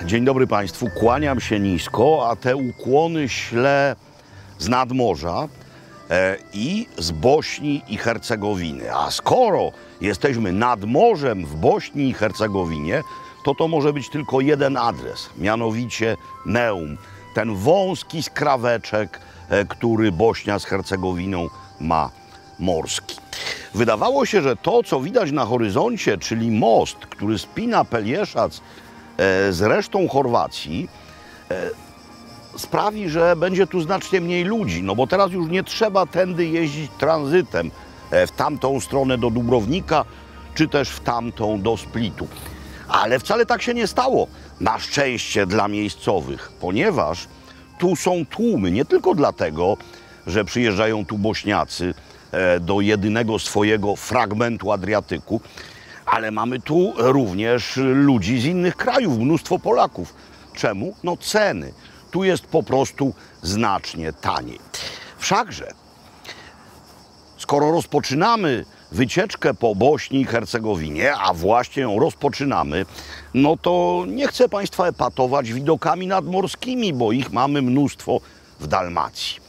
Dzień dobry Państwu, kłaniam się nisko, a te ukłony ślę z nadmorza i z Bośni i Hercegowiny. A skoro jesteśmy nad morzem w Bośni i Hercegowinie, to może być tylko jeden adres, mianowicie Neum. Ten wąski skraweczek, który Bośnia z Hercegowiną ma morski. Wydawało się, że to, co widać na horyzoncie, czyli most, który spina Peljeszac z resztą Chorwacji, sprawi, że będzie tu znacznie mniej ludzi, no bo teraz już nie trzeba tędy jeździć tranzytem w tamtą stronę do Dubrownika, czy też w tamtą do Splitu. Ale wcale tak się nie stało, na szczęście dla miejscowych, ponieważ tu są tłumy, nie tylko dlatego, że przyjeżdżają tu Bośniacy do jedynego swojego fragmentu Adriatyku, ale mamy tu również ludzi z innych krajów, mnóstwo Polaków. Czemu? No ceny. Tu jest po prostu znacznie taniej. Wszakże, skoro rozpoczynamy wycieczkę po Bośni i Hercegowinie, a właśnie ją rozpoczynamy, no to nie chcę Państwa epatować widokami nadmorskimi, bo ich mamy mnóstwo w Dalmacji.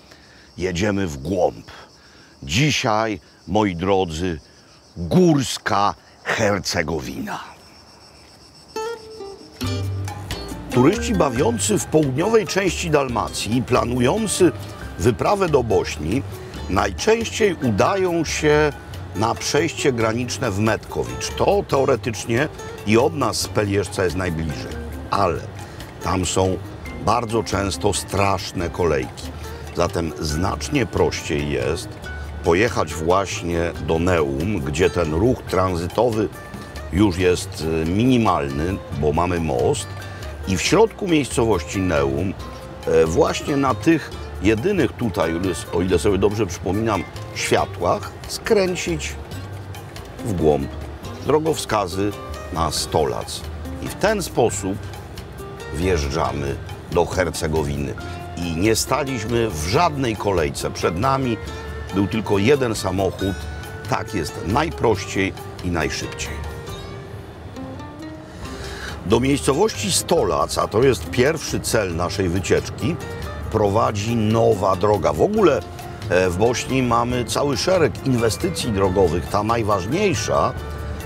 Jedziemy w głąb. Dzisiaj, moi drodzy, górska Hercegowina. Turyści bawiący w południowej części Dalmacji, planujący wyprawę do Bośni, najczęściej udają się na przejście graniczne w Metkowicz. To teoretycznie i od nas z Peljeszca jest najbliżej, ale tam są bardzo często straszne kolejki. Zatem znacznie prościej jest pojechać właśnie do Neum, gdzie ten ruch tranzytowy już jest minimalny, bo mamy most, i w środku miejscowości Neum, właśnie na tych jedynych tutaj, o ile sobie dobrze przypominam, światłach, skręcić w głąb. Drogowskazy na Stolac. I w ten sposób wjeżdżamy do Hercegowiny. I nie staliśmy w żadnej kolejce. Przed nami był tylko jeden samochód. Tak jest najprościej i najszybciej. Do miejscowości Stolac, a to jest pierwszy cel naszej wycieczki, prowadzi nowa droga. W ogóle w Bośni mamy cały szereg inwestycji drogowych. Ta najważniejsza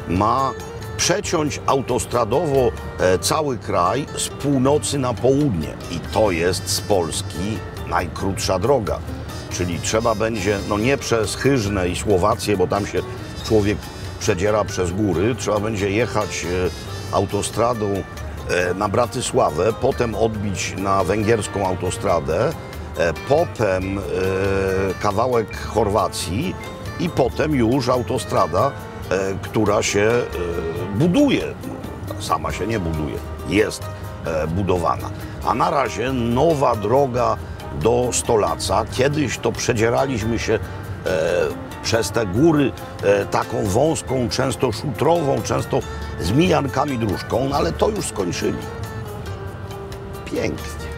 ma przeciąć autostradowo cały kraj z północy na południe. I to jest z Polski najkrótsza droga. Czyli trzeba będzie, no nie przez Hyżnę i Słowację, bo tam się człowiek przedziera przez góry, trzeba będzie jechać autostradą na Bratysławę, potem odbić na węgierską autostradę, potem kawałek Chorwacji i potem już autostrada, która się buduje. Sama się nie buduje, jest budowana. A na razie nowa droga do Stolaca. Kiedyś to przedzieraliśmy się przez te góry taką wąską, często szutrową, często z mijankami dróżką, no ale to już skończyli. Pięknie.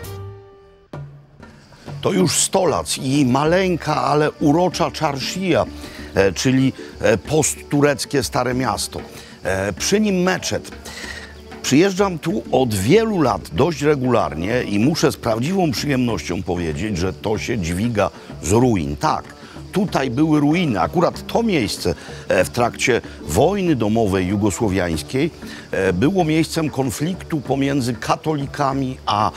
To już Stolac i maleńka, ale urocza Czarszija, czyli posttureckie Stare Miasto. Przy nim meczet. Przyjeżdżam tu od wielu lat dość regularnie i muszę z prawdziwą przyjemnością powiedzieć, że to się dźwiga z ruin. Tak, tutaj były ruiny. Akurat to miejsce w trakcie wojny domowej jugosłowiańskiej było miejscem konfliktu pomiędzy katolikami a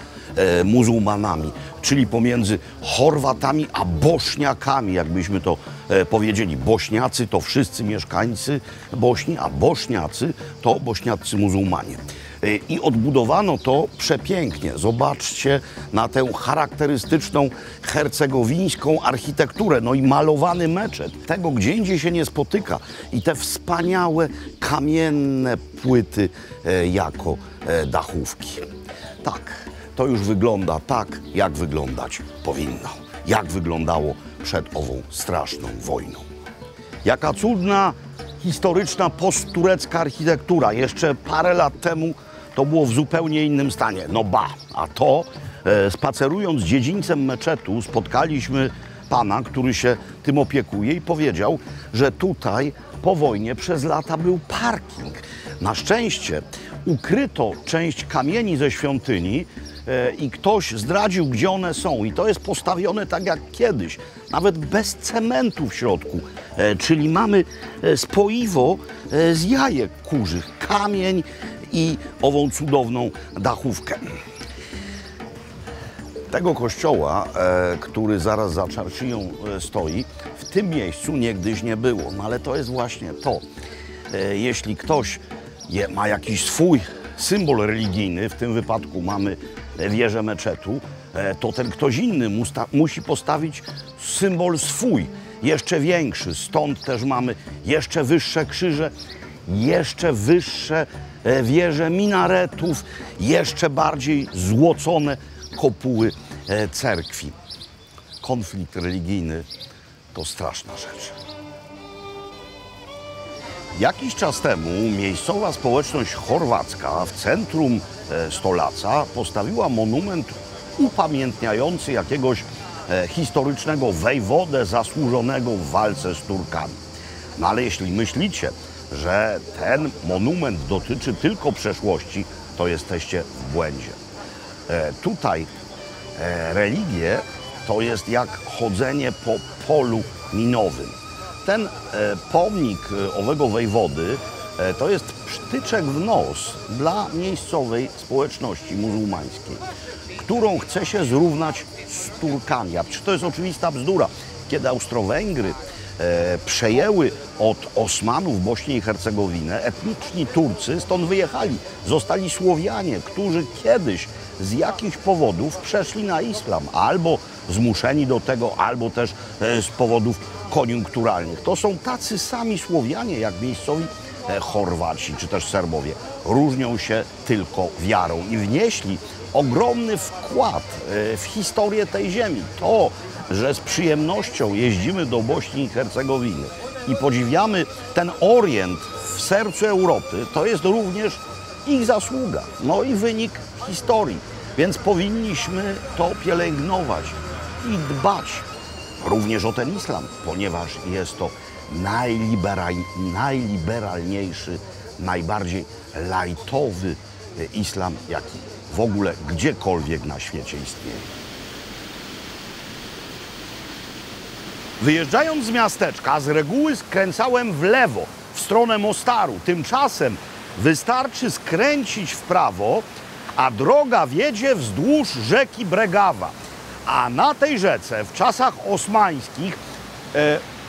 muzułmanami, czyli pomiędzy Chorwatami a Bośniakami, jakbyśmy to powiedzieli. Bośniacy to wszyscy mieszkańcy Bośni, a Bośniacy to bośniaccy muzułmanie. I odbudowano to przepięknie. Zobaczcie na tę charakterystyczną hercegowińską architekturę. No i malowany meczet. Tego gdzie indziej się nie spotyka. I te wspaniałe kamienne płyty jako dachówki. Tak, to już wygląda tak, jak wyglądać powinno. Jak wyglądało przed ową straszną wojną. Jaka cudna, historyczna, postturecka architektura. Jeszcze parę lat temu to było w zupełnie innym stanie. No ba, a to spacerując dziedzińcem meczetu spotkaliśmy pana, który się tym opiekuje i powiedział, że tutaj po wojnie przez lata był parking. Na szczęście ukryto część kamieni ze świątyni i ktoś zdradził, gdzie one są. I to jest postawione tak jak kiedyś, nawet bez cementu w środku. Czyli mamy spoiwo z jajek kurzych, kamień i ową cudowną dachówkę. Tego kościoła, który zaraz za czarszyją stoi, w tym miejscu niegdyś nie było. No ale to jest właśnie to. Jeśli ktoś ma jakiś swój symbol religijny, w tym wypadku mamy wieżę meczetu, to ten ktoś inny musi postawić symbol swój, jeszcze większy. Stąd też mamy jeszcze wyższe krzyże, jeszcze wyższe wieże minaretów, jeszcze bardziej złocone kopuły cerkwi. Konflikt religijny to straszna rzecz. Jakiś czas temu miejscowa społeczność chorwacka w centrum Stolaca postawiła monument upamiętniający jakiegoś historycznego wojwodę zasłużonego w walce z Turkami. No ale jeśli myślicie, że ten monument dotyczy tylko przeszłości, to jesteście w błędzie. Tutaj religie to jest jak chodzenie po polu minowym. Ten pomnik owego wojwody to jest psztyczek w nos dla miejscowej społeczności muzułmańskiej, którą chce się zrównać z Turkami. A przecież to jest oczywista bzdura. Kiedy Austro-Węgry przejęły od Osmanów Bośnię i Hercegowinę, etniczni Turcy stąd wyjechali. Zostali Słowianie, którzy kiedyś z jakichś powodów przeszli na islam, albo zmuszeni do tego, albo też z powodów koniunkturalnych. To są tacy sami Słowianie, jak miejscowi Chorwaci, czy też Serbowie. Różnią się tylko wiarą i wnieśli ogromny wkład w historię tej ziemi. To, że z przyjemnością jeździmy do Bośni i Hercegowiny i podziwiamy ten orient w sercu Europy, to jest również ich zasługa, no i wynik historii. Więc powinniśmy to pielęgnować i dbać również o ten islam, ponieważ jest to najliberalniejszy, najbardziej lajtowy islam, jaki w ogóle gdziekolwiek na świecie istnieje. Wyjeżdżając z miasteczka, z reguły skręcałem w lewo, w stronę Mostaru. Tymczasem wystarczy skręcić w prawo, a droga wiedzie wzdłuż rzeki Bregawa. A na tej rzece w czasach osmańskich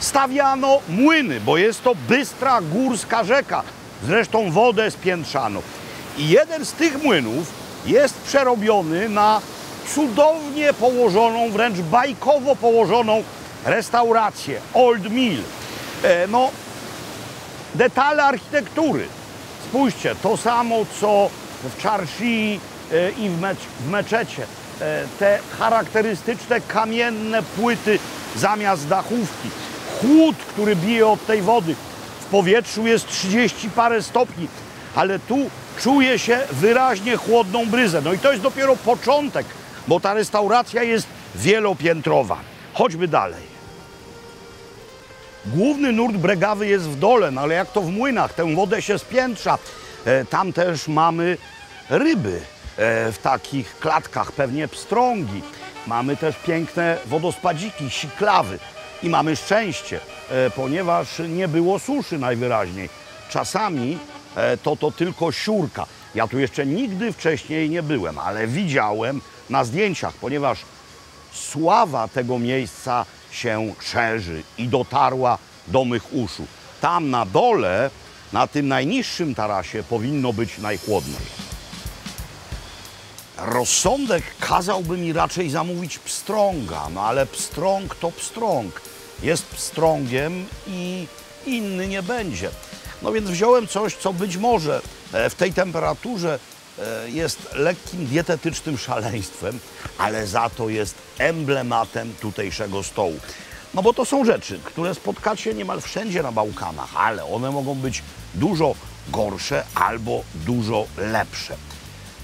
stawiano młyny, bo jest to bystra górska rzeka. Zresztą wodę spiętrzano. I jeden z tych młynów jest przerobiony na cudownie położoną, wręcz bajkowo położoną restaurację Old Mill. No, detale architektury. Spójrzcie, to samo co w czarszii i w meczecie. Te charakterystyczne kamienne płyty zamiast dachówki. Chłód, który bije od tej wody. W powietrzu jest 30 parę stopni, ale tu czuje się wyraźnie chłodną bryzę. No i to jest dopiero początek, bo ta restauracja jest wielopiętrowa. Chodźmy dalej. Główny nurt Bregawy jest w dole, no ale jak to w młynach, tę wodę się spiętrza. Tam też mamy ryby w takich klatkach, pewnie pstrągi. Mamy też piękne wodospadziki, siklawy. I mamy szczęście, ponieważ nie było suszy najwyraźniej. Czasami to tylko siurka. Ja tu jeszcze nigdy wcześniej nie byłem, ale widziałem na zdjęciach, ponieważ sława tego miejsca się szerzy i dotarła do mych uszu. Tam na dole, na tym najniższym tarasie powinno być najchłodniej. Rozsądek kazałby mi raczej zamówić pstrąga, no ale pstrąg to pstrąg. Jest pstrągiem i inny nie będzie. No więc wziąłem coś, co być może w tej temperaturze jest lekkim dietetycznym szaleństwem, ale za to jest emblematem tutejszego stołu. No bo to są rzeczy, które spotkacie niemal wszędzie na Bałkanach, ale one mogą być dużo gorsze albo dużo lepsze.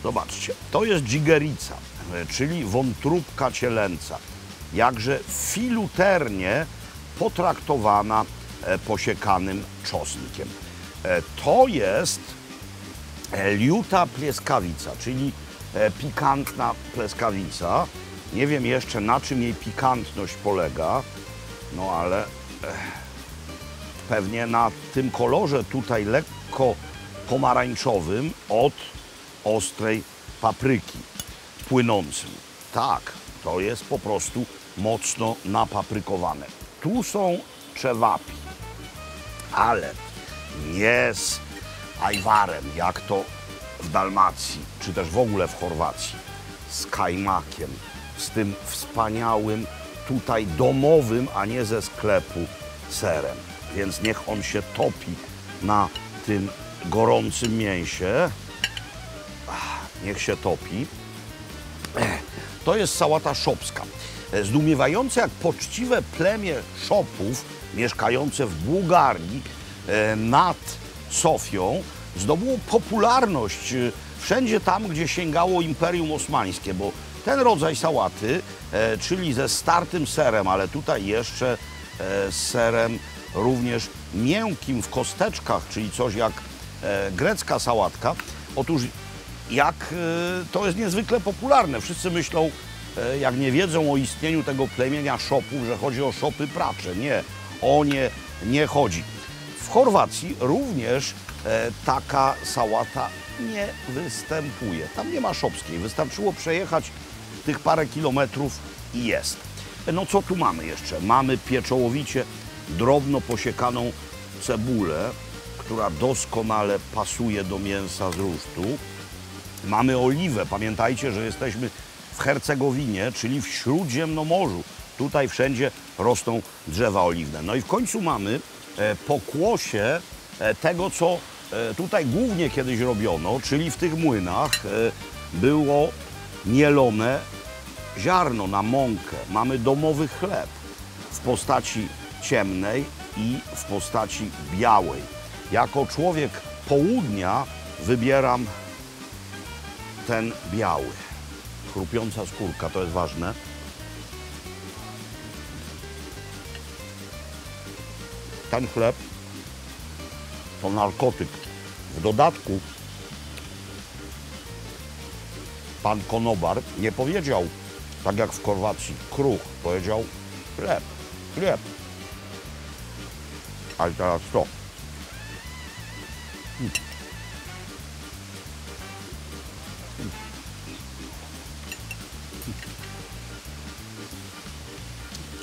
Zobaczcie, to jest dżigerica, czyli wątróbka cielęca. Jakże filuternie potraktowana posiekanym czosnkiem. To jest liuta pleskawica, czyli pikantna pleskawica. Nie wiem jeszcze, na czym jej pikantność polega, no ale pewnie na tym kolorze tutaj lekko pomarańczowym od ostrej papryki płynącym. Tak, to jest po prostu mocno napaprykowane. Tu są czewapi, ale nie z ajwarem, jak to w Dalmacji, czy też w ogóle w Chorwacji, z kajmakiem, z tym wspaniałym, tutaj domowym, a nie ze sklepu serem. Więc niech on się topi na tym gorącym mięsie. Niech się topi. To jest sałata szopska. Zdumiewające, jak poczciwe plemię Szopów mieszkające w Bułgarii nad Sofią zdobyło popularność wszędzie tam, gdzie sięgało Imperium Osmańskie, bo ten rodzaj sałaty, czyli ze startym serem, ale tutaj jeszcze z serem również miękkim w kosteczkach, czyli coś jak grecka sałatka. Otóż to jest niezwykle popularne. Wszyscy myślą, jak nie wiedzą o istnieniu tego plemienia Szopów, że chodzi o szopy pracze. Nie, o nie nie chodzi. W Chorwacji również taka sałata nie występuje. Tam nie ma szopskiej. Wystarczyło przejechać tych parę kilometrów i jest. No co tu mamy jeszcze? Mamy pieczołowicie drobno posiekaną cebulę, która doskonale pasuje do mięsa z rusztu. Mamy oliwę. Pamiętajcie, że jesteśmy w Hercegowinie, czyli w Śródziemnomorzu. Tutaj wszędzie rosną drzewa oliwne. No i w końcu mamy pokłosie tego, co tutaj głównie kiedyś robiono, czyli w tych młynach było mielone ziarno na mąkę. Mamy domowy chleb w postaci ciemnej i w postaci białej. Jako człowiek południa wybieram ten biały. Chrupiąca skórka, to jest ważne. Ten chleb to narkotyk. W dodatku pan konobar nie powiedział, tak jak w Chorwacji, kruch, powiedział chleb, chleb. Ale teraz to.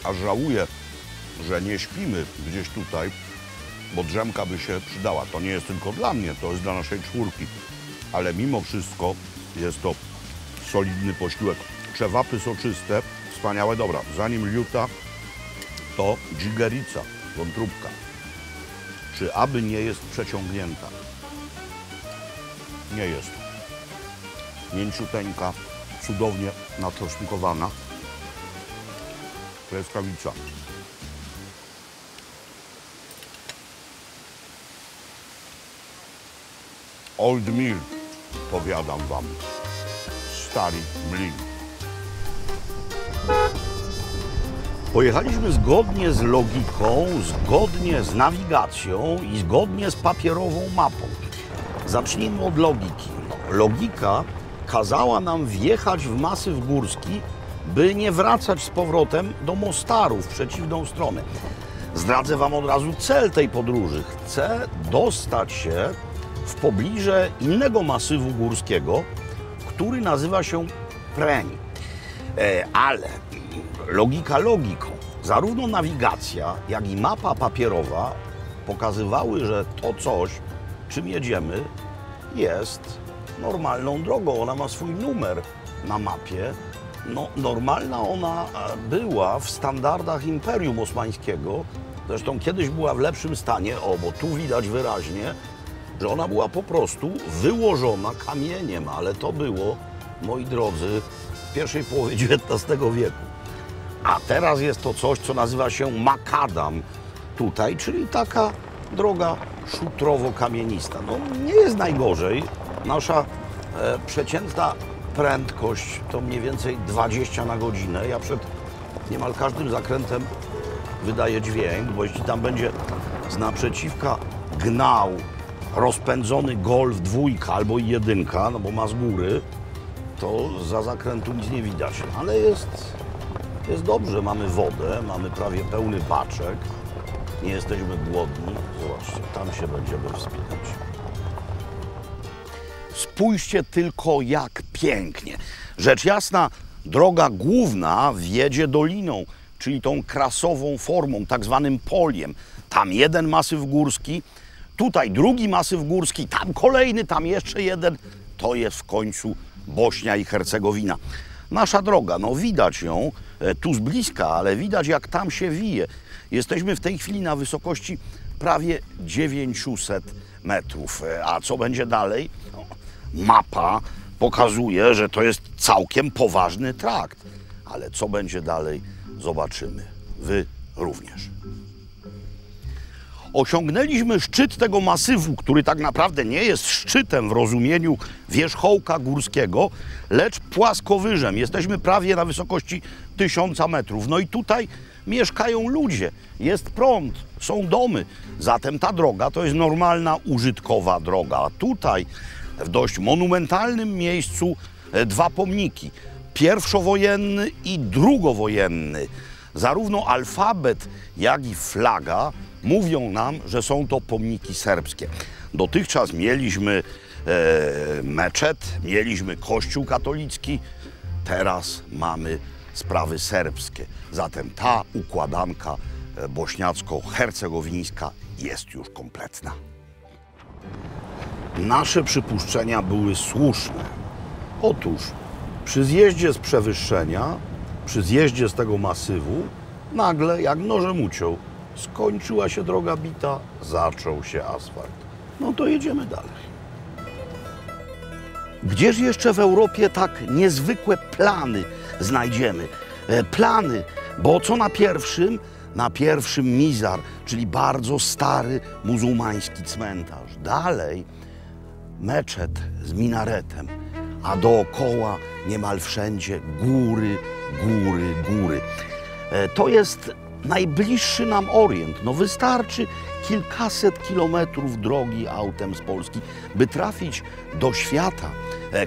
Aż żałuję, że nie śpimy gdzieś tutaj, bo drzemka by się przydała. To nie jest tylko dla mnie, to jest dla naszej czwórki. Ale mimo wszystko jest to solidny posiłek. Czewapy soczyste, wspaniałe. Dobra, zanim liuta, to dżigerica, wątróbka. Czy aby nie jest przeciągnięta? Nie jest. Mięciuteńka, cudownie natroszynkowana. Pleskawica. Old Mill, powiadam wam. Stary mlin. Pojechaliśmy zgodnie z logiką, zgodnie z nawigacją i zgodnie z papierową mapą. Zacznijmy od logiki. Logika kazała nam wjechać w masyw górski, by nie wracać z powrotem do Mostaru w przeciwną stronę. Zdradzę wam od razu cel tej podróży. Chcę dostać się w pobliże innego masywu górskiego, który nazywa się Preń. Ale logika logiką. Zarówno nawigacja, jak i mapa papierowa pokazywały, że to coś, czym jedziemy, jest normalną drogą. Ona ma swój numer na mapie. No, normalna ona była w standardach Imperium Osmańskiego. Zresztą kiedyś była w lepszym stanie, bo tu widać wyraźnie, że ona była po prostu wyłożona kamieniem, ale to było, moi drodzy, w pierwszej połowie XIX wieku. A teraz jest to coś, co nazywa się makadam tutaj, czyli taka droga szutrowo-kamienista. No, nie jest najgorzej. Nasza przeciętna prędkość to mniej więcej 20 na godzinę. Ja przed niemal każdym zakrętem wydaje dźwięk, bo jeśli tam będzie z naprzeciwka gnał rozpędzony Golf 2 albo i 1, no bo ma z góry, to za zakrętu nic nie widać. Ale jest dobrze, mamy wodę, mamy prawie pełny baczek, nie jesteśmy głodni. Zobaczcie, tam się będziemy wspinać. Spójrzcie tylko, jak pięknie. Rzecz jasna, droga główna wiedzie doliną, czyli tą krasową formą, tak zwanym poliem. Tam jeden masyw górski, tutaj drugi masyw górski, tam kolejny, tam jeszcze jeden. To jest w końcu Bośnia i Hercegowina. Nasza droga, no widać ją tu z bliska, ale widać, jak tam się wije. Jesteśmy w tej chwili na wysokości prawie 900 metrów. A co będzie dalej? No, mapa pokazuje, że to jest całkiem poważny trakt. Ale co będzie dalej, zobaczymy. Wy również. Osiągnęliśmy szczyt tego masywu, który tak naprawdę nie jest szczytem w rozumieniu wierzchołka górskiego, lecz płaskowyżem. Jesteśmy prawie na wysokości 1000 metrów. No i tutaj mieszkają ludzie, jest prąd, są domy. Zatem ta droga to jest normalna, użytkowa droga. A tutaj w dość monumentalnym miejscu dwa pomniki. Pierwszowojenny i drugowojenny. Zarówno alfabet, jak i flaga mówią nam, że są to pomniki serbskie. Dotychczas mieliśmy meczet, mieliśmy kościół katolicki, teraz mamy sprawy serbskie. Zatem ta układanka bośniacko-hercegowińska jest już kompletna. Nasze przypuszczenia były słuszne. Otóż przy zjeździe z przewyższenia, przy zjeździe z tego masywu, nagle jak nożem uciął, skończyła się droga bita, zaczął się asfalt. No to jedziemy dalej. Gdzież jeszcze w Europie tak niezwykłe plany znajdziemy? Plany, bo co na pierwszym? Na pierwszym Mizar, czyli bardzo stary muzułmański cmentarz. Dalej meczet z minaretem, a dookoła niemal wszędzie góry, góry, góry. To jest najbliższy nam Orient. No wystarczy kilkaset kilometrów drogi autem z Polski, by trafić do świata,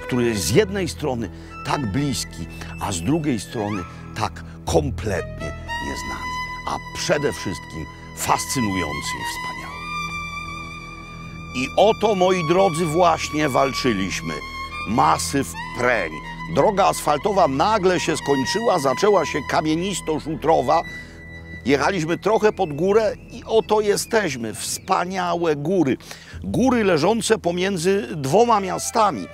który jest z jednej strony tak bliski, a z drugiej strony tak kompletnie nieznany, a przede wszystkim fascynujący i wspaniały. I oto, moi drodzy, właśnie walczyliśmy. Masyw Preń. Droga asfaltowa nagle się skończyła, zaczęła się kamienisto-szutrowa. Jechaliśmy trochę pod górę i oto jesteśmy. Wspaniałe góry. Góry leżące pomiędzy dwoma miastami,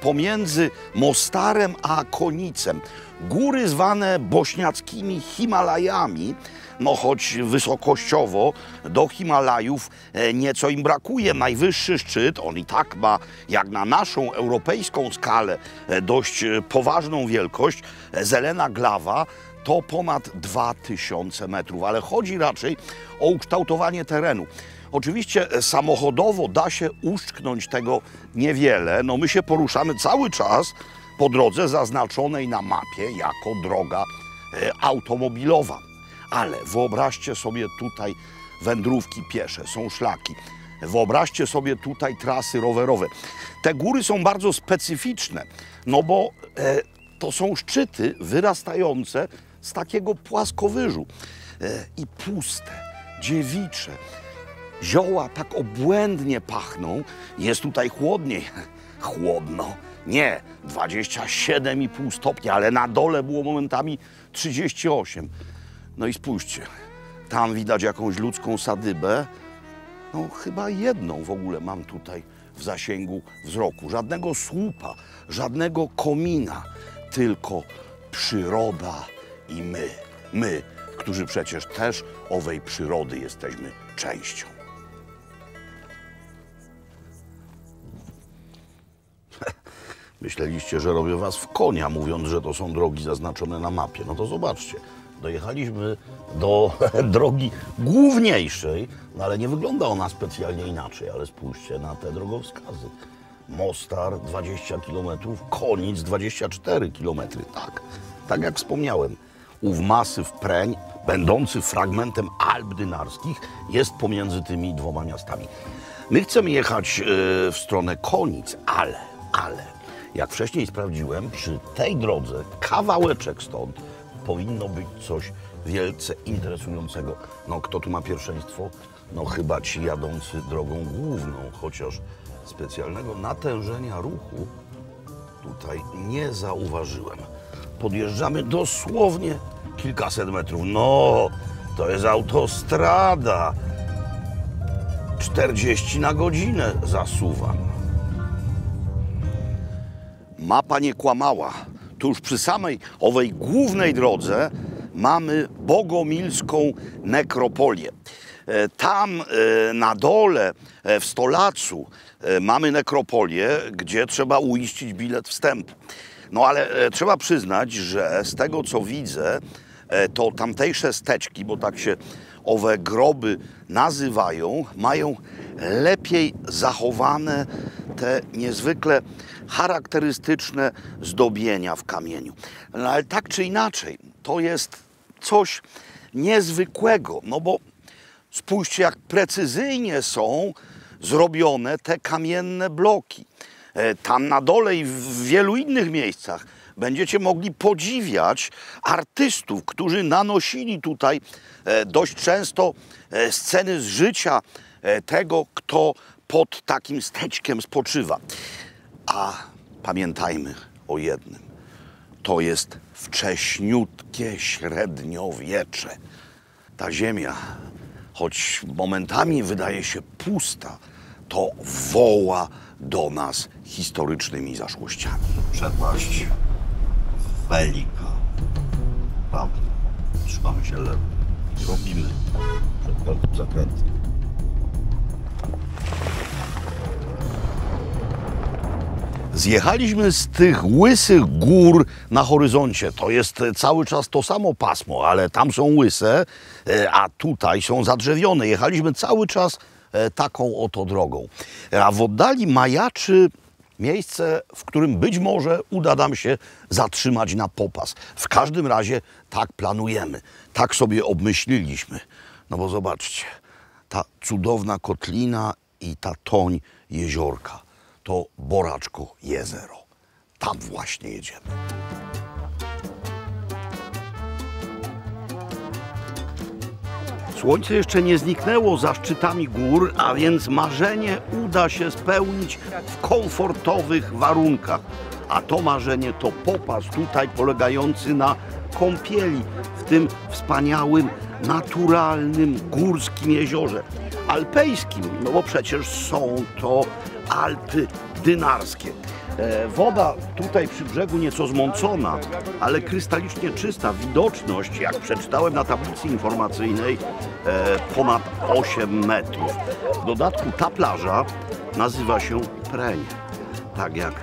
pomiędzy Mostarem a Konicem. Góry zwane bośniackimi Himalajami, no choć wysokościowo do Himalajów nieco im brakuje. Najwyższy szczyt, on i tak ma jak na naszą europejską skalę dość poważną wielkość, Zelena Glawa, to ponad 2000 metrów, ale chodzi raczej o ukształtowanie terenu. Oczywiście samochodowo da się uszczknąć tego niewiele. No my się poruszamy cały czas po drodze zaznaczonej na mapie jako droga automobilowa. Ale wyobraźcie sobie tutaj wędrówki piesze, są szlaki. Wyobraźcie sobie tutaj trasy rowerowe. Te góry są bardzo specyficzne, no bo to są szczyty wyrastające z takiego płaskowyżu i puste, dziewicze. Zioła tak obłędnie pachną, jest tutaj chłodniej. Chłodno. Nie, 27,5 stopnia, ale na dole było momentami 38. No i spójrzcie, tam widać jakąś ludzką sadybę. No chyba jedną w ogóle mam tutaj w zasięgu wzroku. Żadnego słupa, żadnego komina, tylko przyroda i my. My, którzy przecież też owej przyrody jesteśmy częścią. Myśleliście, że robię was w konia, mówiąc, że to są drogi zaznaczone na mapie. No to zobaczcie, dojechaliśmy do drogi główniejszej, no ale nie wygląda ona specjalnie inaczej, ale spójrzcie na te drogowskazy. Mostar 20 km, Konic 24 km, tak jak wspomniałem. Ów masyw Preń będący fragmentem Alp Dynarskich, jest pomiędzy tymi dwoma miastami. My chcemy jechać w stronę Konic, ale jak wcześniej sprawdziłem, przy tej drodze kawałeczek stąd powinno być coś wielce interesującego. No kto tu ma pierwszeństwo? No chyba ci jadący drogą główną, chociaż specjalnego natężenia ruchu tutaj nie zauważyłem. Podjeżdżamy dosłownie kilkaset metrów. No, to jest autostrada. 40 na godzinę zasuwam. Mapa nie kłamała. Tuż przy samej owej głównej drodze mamy bogomilską nekropolię. Tam na dole, w Stolacu, mamy nekropolię, gdzie trzeba uiścić bilet wstępu. No ale trzeba przyznać, że z tego co widzę, to tamtejsze steczki, bo tak się owe groby nazywają, mają lepiej zachowane te niezwykle charakterystyczne zdobienia w kamieniu. No ale tak czy inaczej, to jest coś niezwykłego, no bo spójrzcie, jak precyzyjnie są zrobione te kamienne bloki. Tam na dole i w wielu innych miejscach będziecie mogli podziwiać artystów, którzy nanosili tutaj dość często sceny z życia tego, kto pod takim steczkiem spoczywa. A pamiętajmy o jednym. To jest wcześniutkie średniowiecze. Ta ziemia, choć momentami wydaje się pusta, to woła do nas historycznymi zaszłościami. Przepaść Welika. Prawda. Trzymamy się lewo. Robimy zakręty. Zjechaliśmy z tych łysych gór na horyzoncie. To jest cały czas to samo pasmo, ale tam są łyse, a tutaj są zadrzewione. Jechaliśmy cały czas taką oto drogą. A w oddali majaczy miejsce, w którym być może uda nam się zatrzymać na popas. W każdym razie tak planujemy, tak sobie obmyśliliśmy. No bo zobaczcie, ta cudowna kotlina i ta toń jeziorka to Boraczko Jezero. Tam właśnie jedziemy. Słońce jeszcze nie zniknęło za szczytami gór, a więc marzenie uda się spełnić w komfortowych warunkach. A to marzenie to popas tutaj polegający na kąpieli w tym wspaniałym, naturalnym, górskim jeziorze. Alpejskim, no bo przecież są to Alpy Dynarskie. Woda tutaj przy brzegu nieco zmącona, ale krystalicznie czysta. Widoczność, jak przeczytałem na tablicy informacyjnej, ponad 8 metrów. W dodatku ta plaża nazywa się Preń, tak jak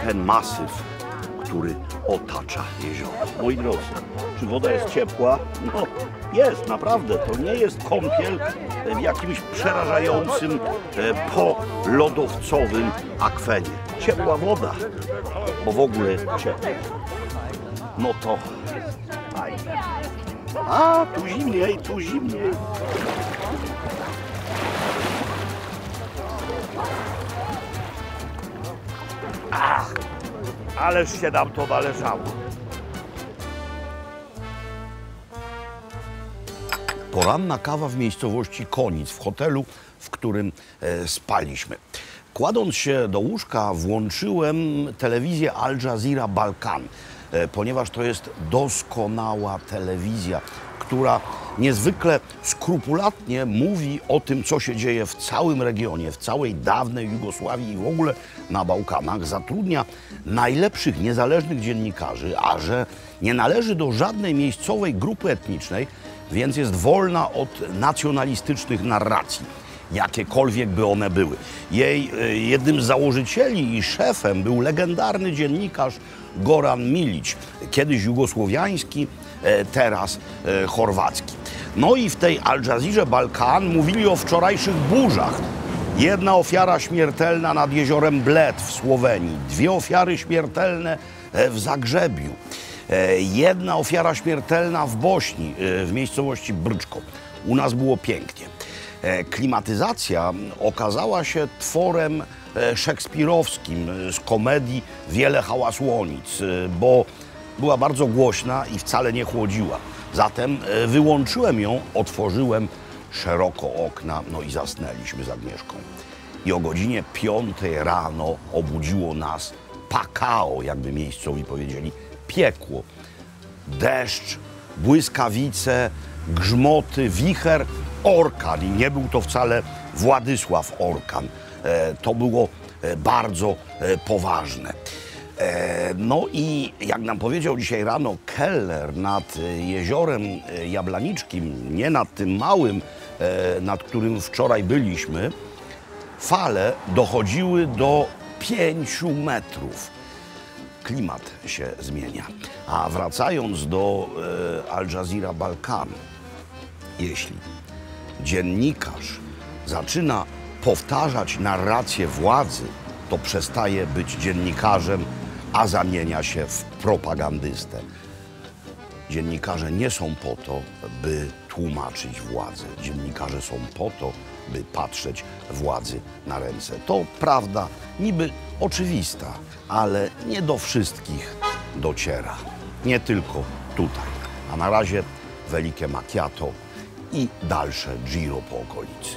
ten masyw, który otacza jezioro. Moi drodzy, czy woda jest ciepła? No jest, naprawdę. To nie jest kąpiel w jakimś przerażającym, polodowcowym akwenie. Ciepła woda, bo w ogóle ciepła. No to fajnie. A, tu zimniej, tu zimniej. Ach, ależ się nam to należało. Poranna kawa w miejscowości Konic, w hotelu, w którym spaliśmy. Kładąc się do łóżka, włączyłem telewizję Al Jazeera Balkan, ponieważ to jest doskonała telewizja, która niezwykle skrupulatnie mówi o tym, co się dzieje w całym regionie, w całej dawnej Jugosławii i w ogóle na Bałkanach. Zatrudnia najlepszych niezależnych dziennikarzy, a że nie należy do żadnej miejscowej grupy etnicznej, więc jest wolna od nacjonalistycznych narracji, jakiekolwiek by one były. Jej jednym z założycieli i szefem był legendarny dziennikarz Goran Milić, kiedyś jugosłowiański, teraz chorwacki. No i w tej Al Jazeerze Balkan mówili o wczorajszych burzach. Jedna ofiara śmiertelna nad jeziorem Bled w Słowenii, 2 ofiary śmiertelne w Zagrzebiu. Jedna ofiara śmiertelna w Bośni, w miejscowości Bryczko. U nas było pięknie. Klimatyzacja okazała się tworem szekspirowskim z komedii Wiele hałasłonic, bo była bardzo głośna i wcale nie chłodziła. Zatem wyłączyłem ją, otworzyłem szeroko okna, no i zasnęliśmy z Agnieszką. I o godzinie 5 rano obudziło nas pakao, jakby miejscowi powiedzieli, piekło. Deszcz, błyskawice, grzmoty, wicher, orkan. I nie był to wcale Władysław Orkan. To było bardzo poważne. No i jak nam powiedział dzisiaj rano kelner, nad jeziorem Jablanickim, nie nad tym małym, nad którym wczoraj byliśmy, fale dochodziły do 5 metrów. Klimat się zmienia. A wracając do Al Jazeera Balkan, jeśli dziennikarz zaczyna powtarzać narrację władzy, to przestaje być dziennikarzem, a zamienia się w propagandystę. Dziennikarze nie są po to, by tłumaczyć władzę. Dziennikarze są po to, by patrzeć władzy na ręce. To prawda niby oczywista, ale nie do wszystkich dociera. Nie tylko tutaj. A na razie Wielkie Macchiato i dalsze Giro po okolicy.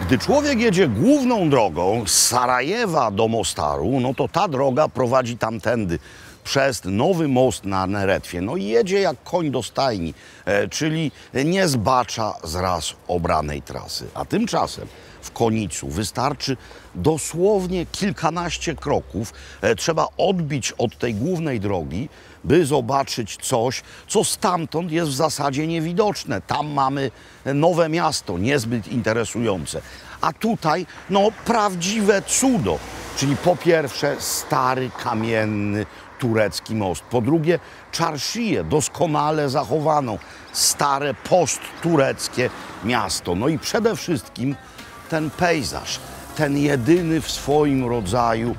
Gdy człowiek jedzie główną drogą z Sarajewa do Mostaru, no to ta droga prowadzi tamtędy przez nowy most na Neretwie. No i jedzie jak koń do stajni, czyli nie zbacza z raz obranej trasy. A tymczasem w Konicu wystarczy dosłownie kilkanaście kroków. Trzeba odbić od tej głównej drogi, by zobaczyć coś, co stamtąd jest w zasadzie niewidoczne. Tam mamy nowe miasto, niezbyt interesujące. A tutaj, no, prawdziwe cudo. Czyli po pierwsze stary, kamienny, turecki most. Po drugie Czaršiję, doskonale zachowaną, stare, posttureckie miasto. No i przede wszystkim ten pejzaż, ten jedyny w swoim rodzaju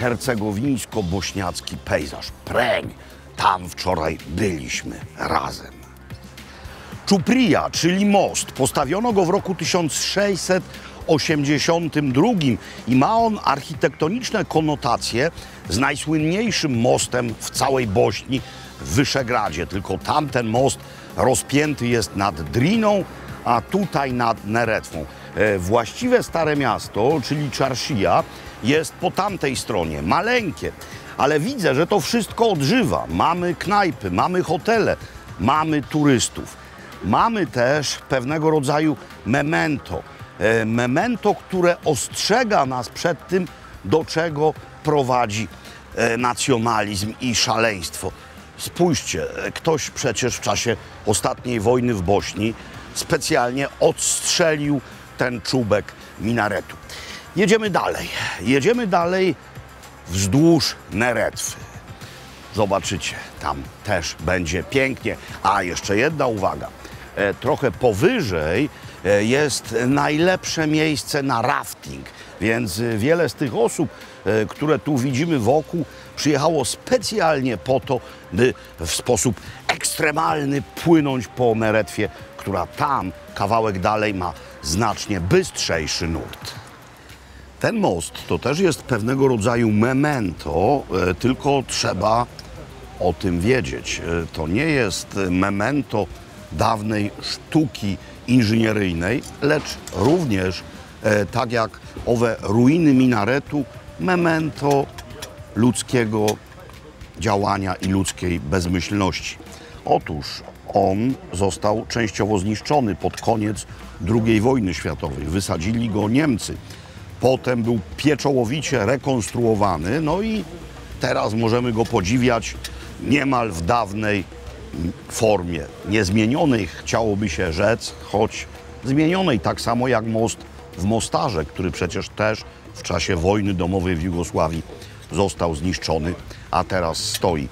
hercegowińsko-bośniacki pejzaż. Preń, tam wczoraj byliśmy razem. Czuprija, czyli most, postawiono go w roku 1682 i ma on architektoniczne konotacje z najsłynniejszym mostem w całej Bośni w Wyszegradzie. Tylko tamten most rozpięty jest nad Driną, a tutaj nad Neretwą. Właściwe Stare Miasto, czyli Czaršija, jest po tamtej stronie, maleńkie, ale widzę, że to wszystko odżywa. Mamy knajpy, mamy hotele, mamy turystów. Mamy też pewnego rodzaju memento. Memento, które ostrzega nas przed tym, do czego prowadzi nacjonalizm i szaleństwo. Spójrzcie, ktoś przecież w czasie ostatniej wojny w Bośni specjalnie odstrzelił ten czubek minaretu. Jedziemy dalej wzdłuż Neretwy. Zobaczycie, tam też będzie pięknie. A jeszcze jedna uwaga. Trochę powyżej jest najlepsze miejsce na rafting, więc wiele z tych osób, które tu widzimy wokół, przyjechało specjalnie po to, by w sposób ekstremalny płynąć po Neretwie, która tam, kawałek dalej, ma znacznie bystrzejszy nurt. Ten most to też jest pewnego rodzaju memento, tylko trzeba o tym wiedzieć. To nie jest memento dawnej sztuki inżynieryjnej, lecz również, tak jak owe ruiny minaretu, memento ludzkiego działania i ludzkiej bezmyślności. Otóż on został częściowo zniszczony pod koniec II wojny światowej. Wysadzili go Niemcy. Potem był pieczołowicie rekonstruowany, no i teraz możemy go podziwiać niemal w dawnej formie. Niezmienionej, chciałoby się rzec, choć zmienionej, tak samo jak most w Mostarze, który przecież też w czasie wojny domowej w Jugosławii został zniszczony, a teraz stoi.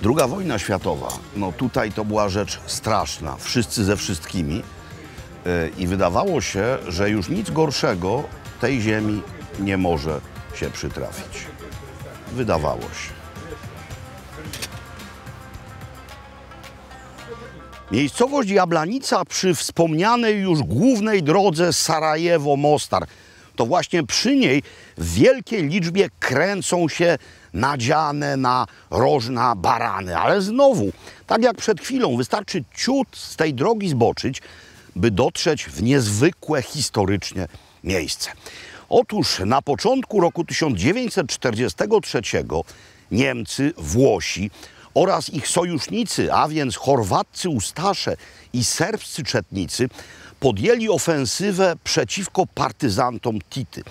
Druga wojna światowa, no tutaj to była rzecz straszna, wszyscy ze wszystkimi i wydawało się, że już nic gorszego tej ziemi nie może się przytrafić. wydawało się. Miejscowość Jablanica przy wspomnianej już głównej drodze Sarajewo-Mostar. To właśnie przy niej w wielkiej liczbie kręcą się nadziane na rożna barany. Ale znowu, tak jak przed chwilą, wystarczy ciut z tej drogi zboczyć, by dotrzeć w niezwykłe historycznie miejsce. Otóż na początku roku 1943 Niemcy, Włosi oraz ich sojusznicy, a więc chorwaccy ustasze i serbscy czetnicy, podjęli ofensywę przeciwko partyzantom Tity.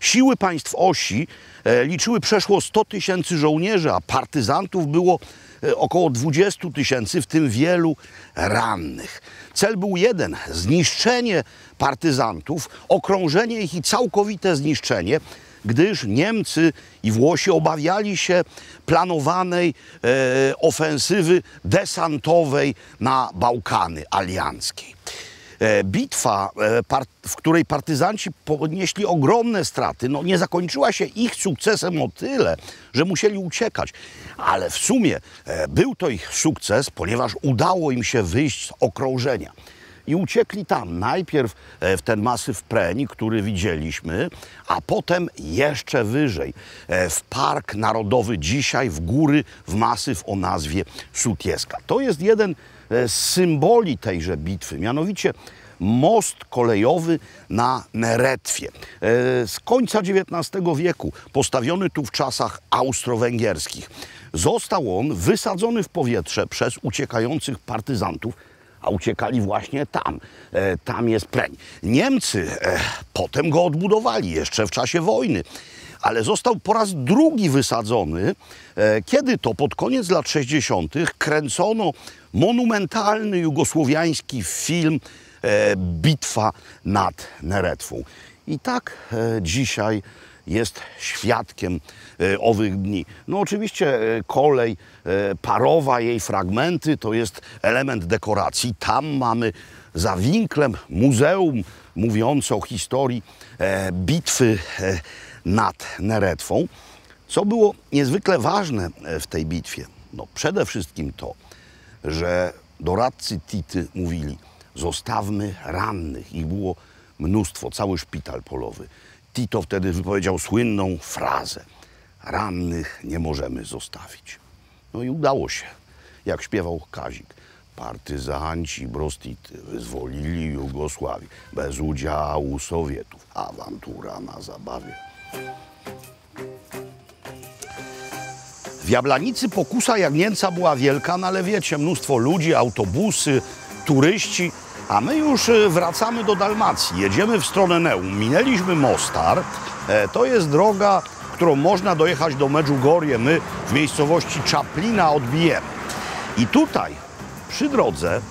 Siły państw osi liczyły przeszło 100 000 żołnierzy, a partyzantów było około 20 000, w tym wielu rannych. Cel był jeden: zniszczenie partyzantów, okrążenie ich i całkowite zniszczenie, gdyż Niemcy i Włosi obawiali się planowanej ofensywy desantowej na Bałkany alianckiej. Bitwa, w której partyzanci ponieśli ogromne straty, nie zakończyła się ich sukcesem o tyle, że musieli uciekać. Ale w sumie był to ich sukces, ponieważ udało im się wyjść z okrążenia. I uciekli tam, najpierw w ten masyw Preń, który widzieliśmy, a potem jeszcze wyżej, w Park Narodowy, dzisiaj w góry, w masyw o nazwie Sutjeska. To jest jeden z symboli tejże bitwy, mianowicie most kolejowy na Neretwie. Z końca XIX wieku, postawiony tu w czasach austro-węgierskich. Został on wysadzony w powietrze przez uciekających partyzantów, a uciekali właśnie tam. Tam jest Preń. Niemcy potem go odbudowali jeszcze w czasie wojny, ale został po raz drugi wysadzony, kiedy to pod koniec lat 60. kręcono monumentalny jugosłowiański film Bitwa nad Neretwą. I tak dzisiaj jest świadkiem owych dni. Oczywiście kolej parowa, jej fragmenty to jest element dekoracji. Tam mamy za winklem muzeum mówiące o historii bitwy nad Neretwą. Co było niezwykle ważne w tej bitwie? Przede wszystkim to, że doradcy Tity mówili: zostawmy rannych. Ich było mnóstwo, cały szpital polowy. Tito wtedy wypowiedział słynną frazę: rannych nie możemy zostawić. I udało się, jak śpiewał Kazik. Partyzanci Brostity wyzwolili Jugosławię bez udziału Sowietów. Awantura na zabawie. W Jablanicy pokusa jagnięca była wielka, ale wiecie, mnóstwo ludzi, autobusy, turyści, a my już wracamy do Dalmacji. Jedziemy w stronę Neum. Minęliśmy Mostar. To jest droga, którą można dojechać do Medjugorje. My w miejscowości Czaplina odbijemy. I tutaj, przy drodze,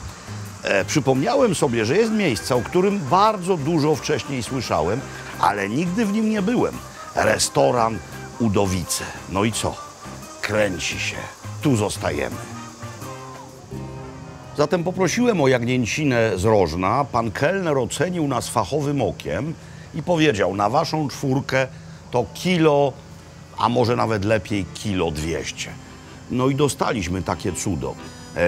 przypomniałem sobie, że jest miejsce, o którym bardzo dużo wcześniej słyszałem, ale nigdy w nim nie byłem. Restaurant Udowice. I co? Kręci się. Tu zostajemy. Zatem poprosiłem o jagnięcinę z Rożna. Pan kelner ocenił nas fachowym okiem i powiedział: na waszą czwórkę to kilo, a może nawet lepiej 1,2 kg. I dostaliśmy takie cudo.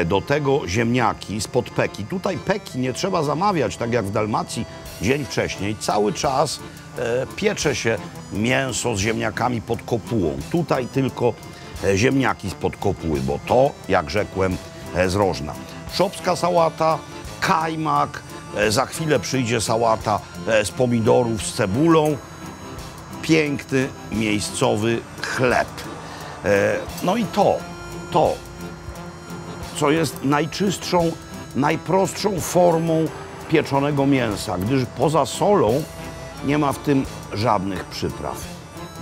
Do tego ziemniaki spod peki. Tutaj peki nie trzeba zamawiać, tak jak w Dalmacji dzień wcześniej. Cały czas piecze się mięso z ziemniakami pod kopułą. Tutaj tylko ziemniaki spod kopuły, bo to, jak rzekłem, z Rożna. Szopska sałata, kajmak, za chwilę przyjdzie sałata z pomidorów z cebulą, piękny, miejscowy chleb. I to, co jest najczystszą, najprostszą formą pieczonego mięsa, gdyż poza solą nie ma w tym żadnych przypraw.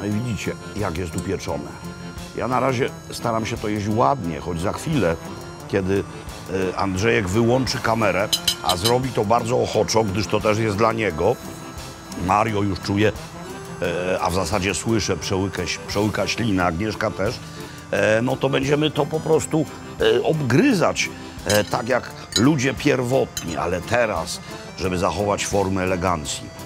I widzicie, jak jest upieczone. Ja na razie staram się to jeść ładnie, choć za chwilę, kiedy Andrzejek wyłączy kamerę, a zrobi to bardzo ochoczo, gdyż to też jest dla niego. Mario już czuje, a w zasadzie słyszę, przełyka ślinę, Agnieszka też. To będziemy to po prostu obgryzać, tak jak ludzie pierwotni, ale teraz, żeby zachować formę elegancji.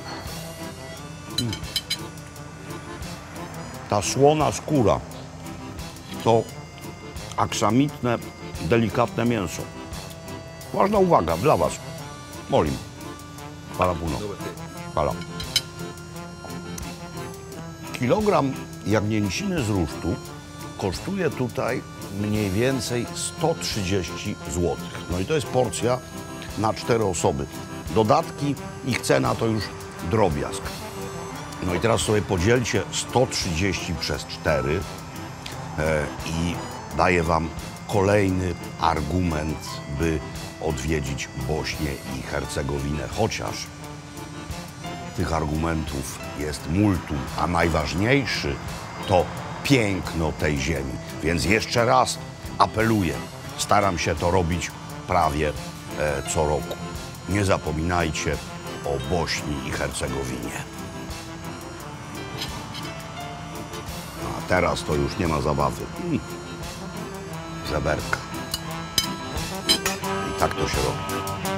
Ta słona skóra to aksamitne, delikatne mięso. Ważna uwaga dla Was. Molim. Pala puno. Pala. Kilogram jagnięciny z rusztu kosztuje tutaj mniej więcej 130 zł. No i to jest porcja na 4 osoby. Dodatki, ich cena to już drobiazg. No i teraz sobie podzielcie 130 przez 4 i daję Wam kolejny argument, by odwiedzić Bośnię i Hercegowinę. Chociaż tych argumentów jest multum, a najważniejszy to piękno tej ziemi. Więc jeszcze raz apeluję, staram się to robić prawie co roku. Nie zapominajcie o Bośni i Hercegowinie. A teraz to już nie ma zabawy. Żeberka. I tak to się robi.